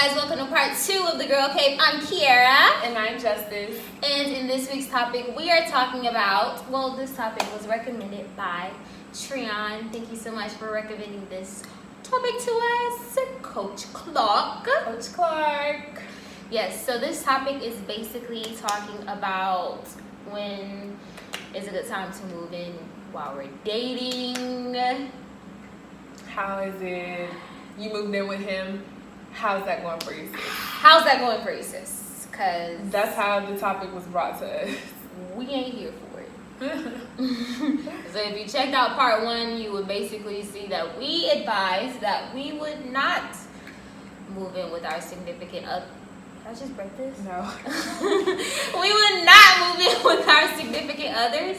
guys, welcome to part 2 of the Girl Cave. I'm Kiera. And I'm Justice. And in this week's topic, we are talking about, well, this topic was recommended by Treon. Thank you so much for recommending this topic to us, Coach Clark. Coach Clark. Yes, so this topic is basically talking about when is a good time to move in while we're dating. How is it? You moved in with him. How's that going for you, sis? How's that going for you, sis? Because that's how the topic was brought to us. We ain't here for it. So if you checked out part 1, you would basically see that we advised that we would not move in with our significant other. Did I just break this? No. We would not move in with our significant others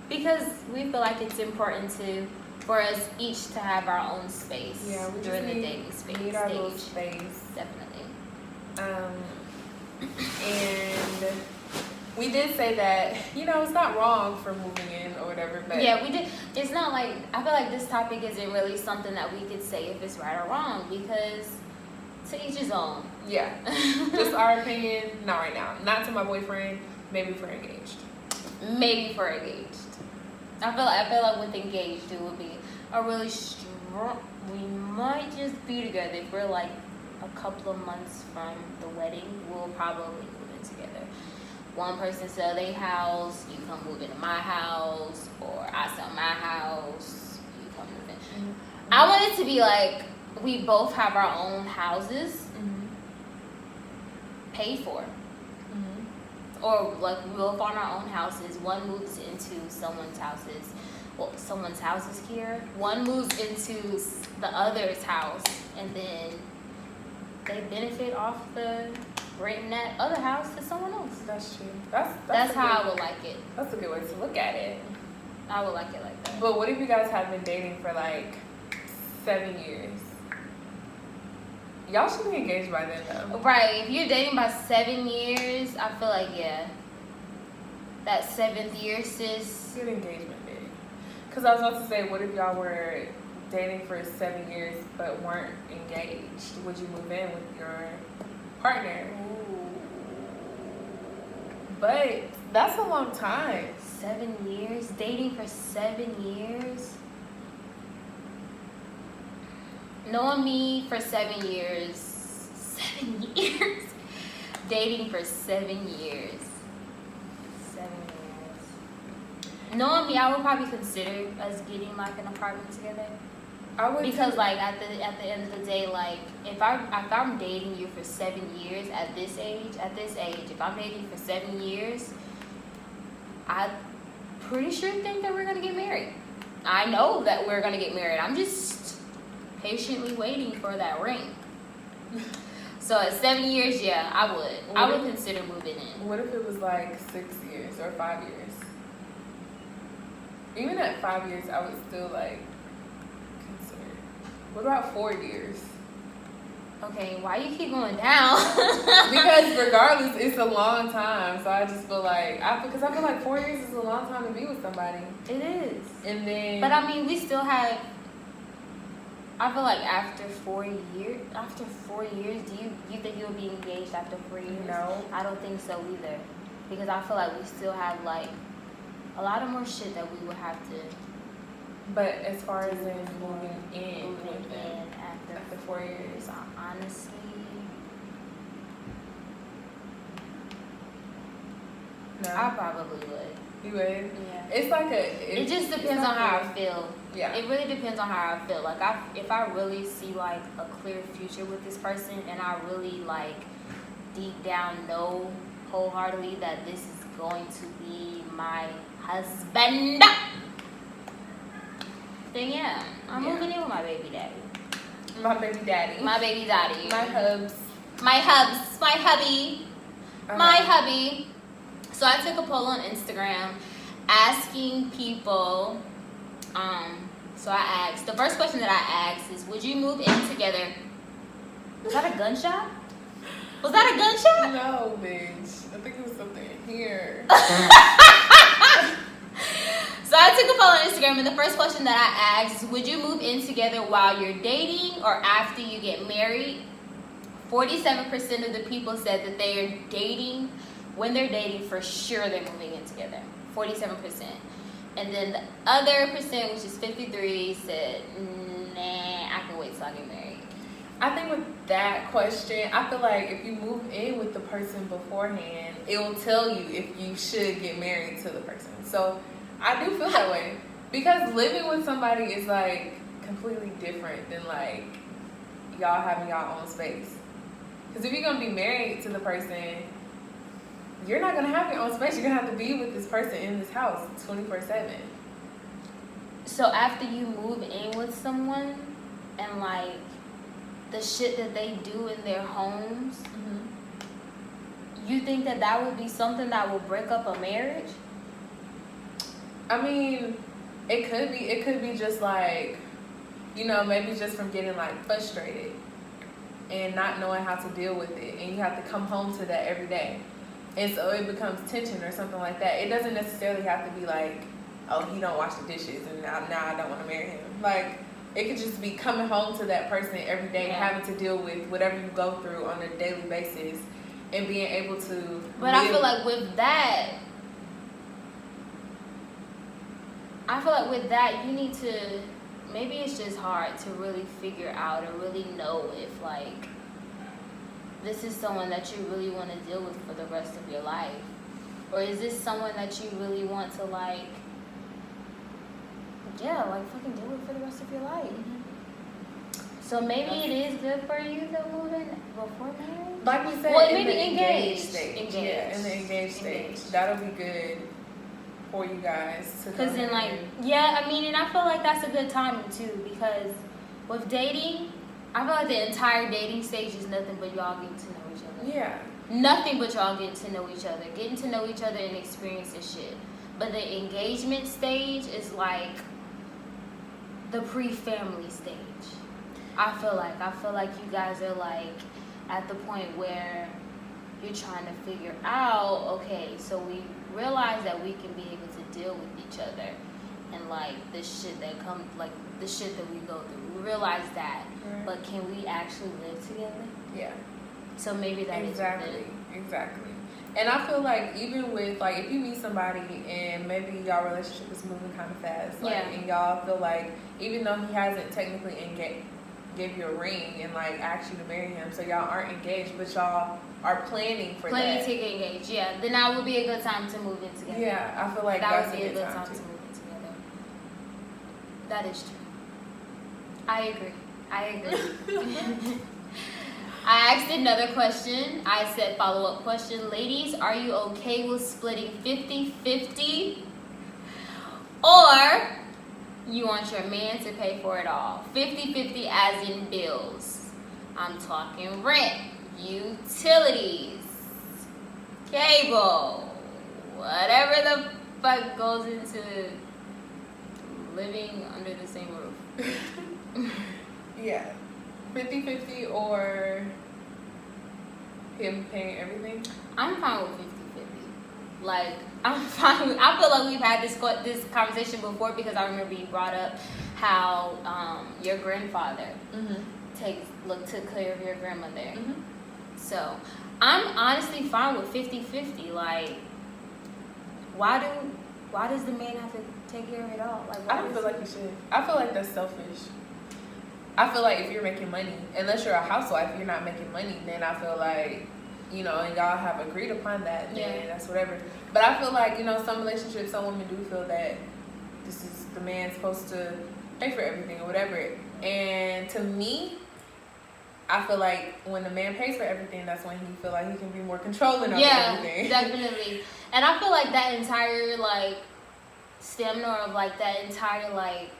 because we feel like it's important for us each to have our own space during the dating space. Need our little space. Definitely. And we did say that, it's not wrong for moving in or whatever, but yeah, we did. It's not like, I feel like this topic isn't really something that we could say if it's right or wrong, because to each his own. Yeah. Just our opinion, not right now. Not to my boyfriend, maybe for engaged. Maybe for engaged. I feel like with engaged it would be a really strong. We might just be together if we're like a couple of months from the wedding. We'll probably move in together. One person sell their house, you come move into my house, or I sell my house, you come move in. Mm-hmm. I want it to be like we both have our own houses, paid for. Or like we both own our own houses. One moves into someone's houses. Well, someone's houses here. One moves into the other's house, and then they benefit off the renting that other house to someone else. That's true. That's how I would like it. That's a good way to look at it. I would like it like that. But what if you guys have been dating for like 7 years? Y'all should be engaged by then, though. Right. If you're dating by 7 years, I feel like, yeah. That 7th year, sis. Good engagement day. Because I was about to say, what if y'all were dating for 7 years but weren't engaged? Would you move in with your partner? Ooh. But that's a long time. 7 years? Dating for 7 years? Knowing me for 7 years. 7 years? Dating for 7 years. 7 years. Knowing me, I would probably consider us getting like an apartment together. I would, because like at the end of the day, like if I'm dating you for 7 years at this age, if I'm dating you for 7 years, I pretty sure think that we're gonna get married. I know that we're gonna get married. I'm just patiently waiting for that ring. So at 7 years, yeah, I would consider moving in. What if it was like 6 years or 5 years? Even at 5 years, I would still like consider. What about 4 years? Okay, why you keep going down? Because regardless, it's a long time. So I just feel like because I feel like 4 years is a long time to be with somebody. It is. And then, but I mean, we still have. I feel like after 4 years, do you think you'll be engaged after 4 years? No. I don't think so either. Because I feel like we still have like a lot of more shit that we would have to. But as far as in moving in after 4 years, honestly. No. I probably would. You would? Yeah. It's like it just depends on how I feel. Yeah. It really depends on how I feel. Like if I really see like a clear future with this person, and I really like deep down know wholeheartedly that this is going to be my husband, then yeah, I'm moving in with my baby daddy. My baby daddy. My baby daddy. My hubs. My hubs. My hubby. Okay. My hubby. So I took a poll on Instagram asking people, so I asked, the first question that I asked is, would you move in together? Was that a gunshot? Was that a gunshot? No, bitch. I think it was something here. So I took a poll on Instagram, and the first question that I asked is, would you move in together while you're dating or after you get married? 47% of the people said that they are dating. When they're dating, for sure they're moving in together. 47%. And then the other percent, which is 53, said, nah, I can wait till I get married. I think with that question, I feel like if you move in with the person beforehand, it will tell you if you should get married to the person. So I do feel that way. Because living with somebody is like completely different than like y'all having y'all own space. Because if you're going to be married to the person, you're not going to have your own space. You're going to have to be with this person in this house 24/7. So after you move in with someone and like the shit that they do in their homes, you think that that would be something that will break up a marriage? I mean, it could be. It could be just like, you know, maybe just from getting like frustrated and not knowing how to deal with it, and you have to come home to that every day, and so it becomes tension or something like that. It doesn't necessarily have to be like, oh, he don't wash the dishes and now I don't want to marry him. Like, it could just be coming home to that person every day, having to deal with whatever you go through on a daily basis, and being able to. But I feel like with that, you need to. Maybe it's just hard to really figure out or really know if like this is someone that you really want to deal with for the rest of your life, or is this someone that you really want to like, like fucking deal with for the rest of your life. So maybe it is good for you to move in before marriage. Like we said, well, in maybe the engaged stage. stage. Yeah, in the engaged stage. That'll be good for you guys to. Because then, like, I mean, and I feel like that's a good timing too. Because with dating, I feel like the entire dating stage is nothing but y'all getting to know each other. Yeah. Nothing but y'all getting to know each other, and experiencing shit. But the engagement stage is like the pre-family stage. I feel like you guys are like at the point where you're trying to figure out, okay, so we realize that we can be able to deal with each other and like the shit that comes, like the shit that we go through. We realize that, but can we actually live together? Yeah. So maybe that exactly. And I feel like even with like if you meet somebody and maybe y'all relationship is moving kind of fast, like, and y'all feel like even though he hasn't technically gave you a ring and like asked you to marry him, so y'all aren't engaged, but y'all are planning for planning that. to get engaged. Yeah, then that would be a good time to move in together. Yeah, I feel like that that's would be a good time too. to move in together. That is true. I agree. I asked another question. I said follow-up question. Ladies, are you okay with splitting 50-50? Or you want your man to pay for it all? 50-50 as in bills. I'm talking rent, utilities, cable, whatever the fuck goes into living under the same roof. Yeah. 50-50 or him paying everything? I'm fine with 50-50. Like, I'm fine with, I feel like we've had this conversation before because I remember you brought up how your grandfather took care of your grandmother. So, I'm honestly fine with 50-50. Like, why does the man have to take care of it all? Like, I don't feel like you should. I feel like that's selfish. I feel like if you're making money, unless you're a housewife, you're not making money, then I feel like, you know, and y'all have agreed upon that, then that's whatever. But I feel like, you know, some relationships, some women do feel that this is the man supposed to pay for everything or whatever. And to me, I feel like when the man pays for everything, that's when he feel like he can be more controlling over everything. Yeah, definitely. And I feel like that entire, like, stamina of, like, that entire, like,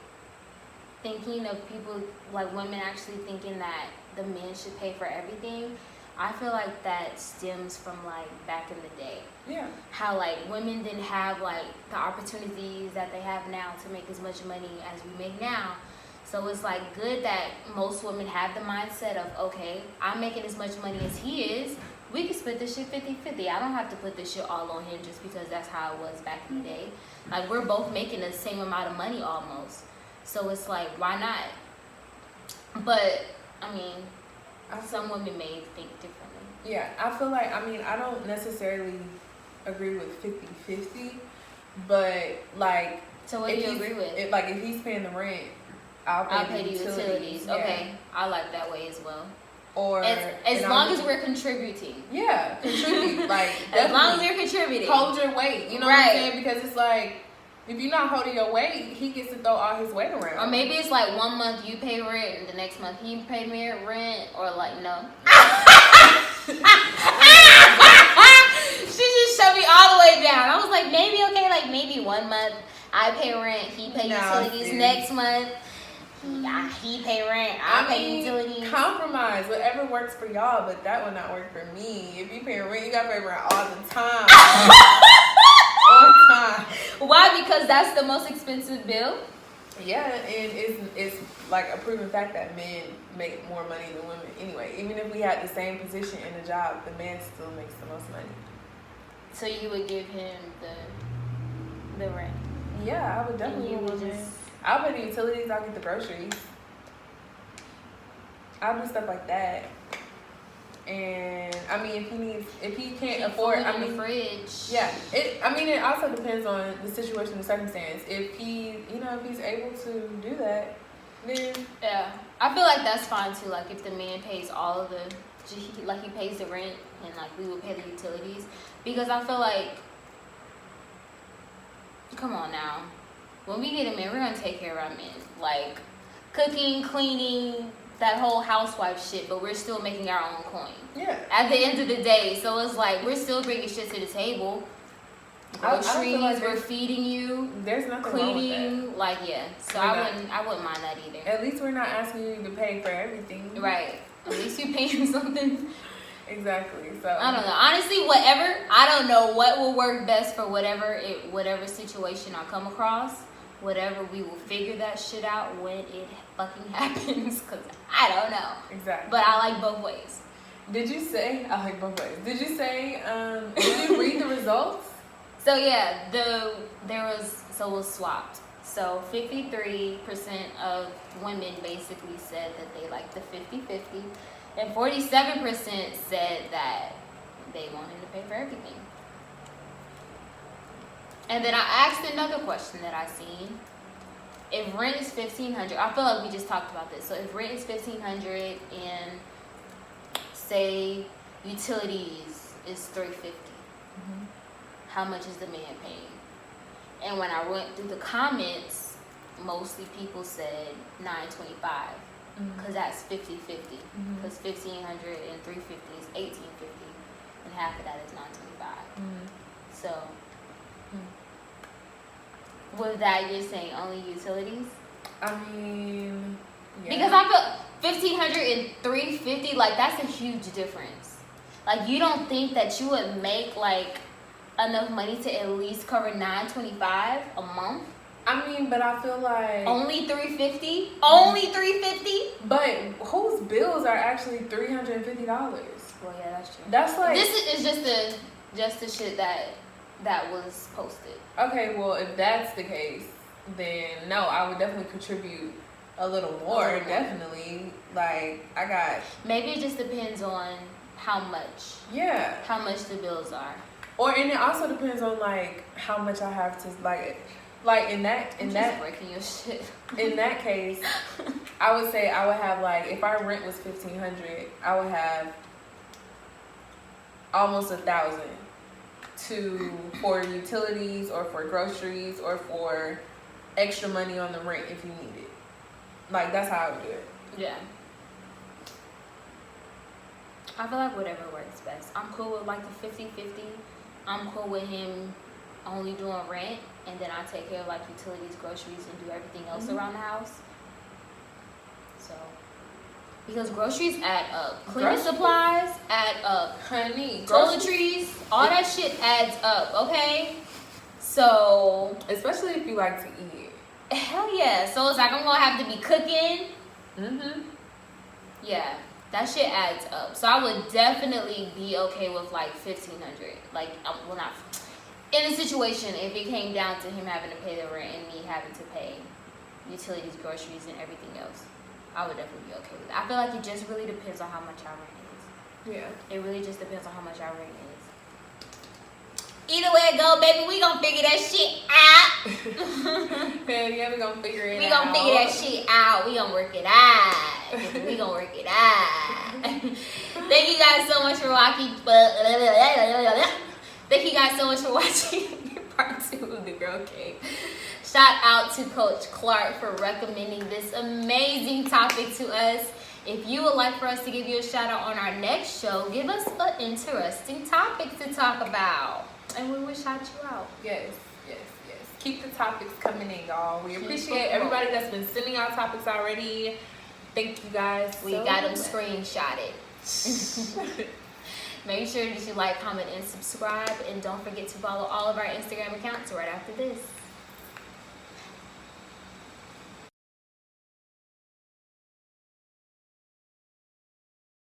thinking of people, like women actually thinking that the men should pay for everything, I feel like that stems from like back in the day. Yeah. How like women didn't have like the opportunities that they have now to make as much money as we make now. So it's like good that most women have the mindset of, okay, I'm making as much money as he is. We can split this shit 50-50. I don't have to put this shit all on him just because that's how it was back in the day. Like we're both making the same amount of money almost. So it's like, why not? But, I mean, some women may think differently. Yeah, I feel like, I mean, I don't necessarily agree with 50-50, but like. So what do you agree with? If he's paying the rent, I'll pay the utilities. Yeah. Okay, I like that way as well. Or as long as we're contributing. Yeah, contribute. Like as long as you're contributing, hold your weight. You know what I'm saying? Because it's like if you're not holding your weight, he gets to throw all his weight around. Or maybe it's like 1 month you pay rent and the next month he pay me rent, or like no. She just shoved me all the way down. I was like, maybe okay, like maybe 1 month I pay rent, he pay utilities. Next month, he pay rent, I pay utilities. Compromise, whatever works for y'all, but that would not work for me. If you pay rent, you gotta pay rent all the time. All the time. Why? Because that's the most expensive bill? Yeah, and it's like a proven fact that men make more money than women anyway. Even if we had the same position in the job, the man still makes the most money. So you would give him the rent? Yeah, I would definitely give him rent. I'll pay the utilities, I'll get the groceries. I'll do stuff like that. And I mean, if he can't afford, I mean, the fridge. Yeah, it also depends on the situation and circumstance. If he's able to do that, then yeah, I feel like that's fine too. Like if the man pays all of he pays the rent and like we would pay the utilities, because I feel like, come on now, when we get a man, we're gonna take care of our men, like cooking, cleaning, that whole housewife shit, but we're still making our own coin. Yeah. At the end of the day, so it's like we're still bringing shit to the table. Groceries, like we're feeding you. There's nothing cleaning, wrong with that. like yeah. So I wouldn't mind that either. At least we're not asking you to pay for everything. Right. At least you paying something. Exactly. So I don't know. Honestly, whatever. I don't know what will work best for whatever situation I come across. Whatever, we will figure that shit out when it fucking happens. Cause I don't know. Exactly. But I like both ways. Did you say I like both ways? Did you say? Did you read the results? So yeah, it was swapped. So 53% of women basically said that they liked the 50-50, and 47% said that they wanted to pay for everything. And then I asked another question that I seen. If rent is $1,500, I feel like we just talked about this. So if rent is $1,500 and say utilities is $350, how much is the man paying? And when I went through the comments, mostly people said $925, because that's 50-50. Because $1,500 and $350 is $1,850, and half of that is $925. So. With that, you're saying only utilities? I mean, yeah. Because I feel $1,500 and $350, like that's a huge difference. Like you don't think that you would make like enough money to at least cover $925 a month? I mean, but I feel like only $350. Only $350. But whose bills are actually $350? Well, yeah, that's true. That's like this is just the shit that was posted. Okay, well, if that's the case, then no, I would definitely contribute a little more. Definitely, like I got. Maybe it just depends on how much. Yeah. How much the bills are. And it also depends on like how much I have to like in that breaking your shit. In that case, I would say I would have like if our rent was $1,500, I would have almost $1,000 for utilities or for groceries or for extra money on the rent if you need it. Like that's how I would do it. Yeah. I feel like whatever works best. I'm cool with like the 50-50. I'm cool with him only doing rent, and then I take care of like utilities, groceries, and do everything else around the house. So, because groceries add up. Cleaning supplies add up. Honey. Toiletries, all that shit adds up, okay? So. Especially if you like to eat. Hell yeah. So it's like I'm going to have to be cooking. Yeah. That shit adds up. So I would definitely be okay with like $1,500. Like, well, not in a situation if it came down to him having to pay the rent and me having to pay utilities, groceries, and everything else. I would definitely be okay with it. I feel like it just really depends on how much our rent is. Yeah. It really just depends on how much our rent is. Either way it go, baby, we gonna figure that shit out. Hell yeah, we gonna figure it out. We gonna figure that shit out. We gonna work it out. We gonna work it out. Thank you guys so much for watching. Thank you guys so much for watching part 2 of the Girl Cave. Shout out to Coach Clark for recommending this amazing topic to us. If you would like for us to give you a shout out on our next show, give us an interesting topic to talk about. And we will shout you out. Yes. Keep the topics coming in, y'all. We appreciate everybody that's been sending out topics already. Thank you guys. We got them screenshotted. Make sure that you like, comment, and subscribe. And don't forget to follow all of our Instagram accounts right after this.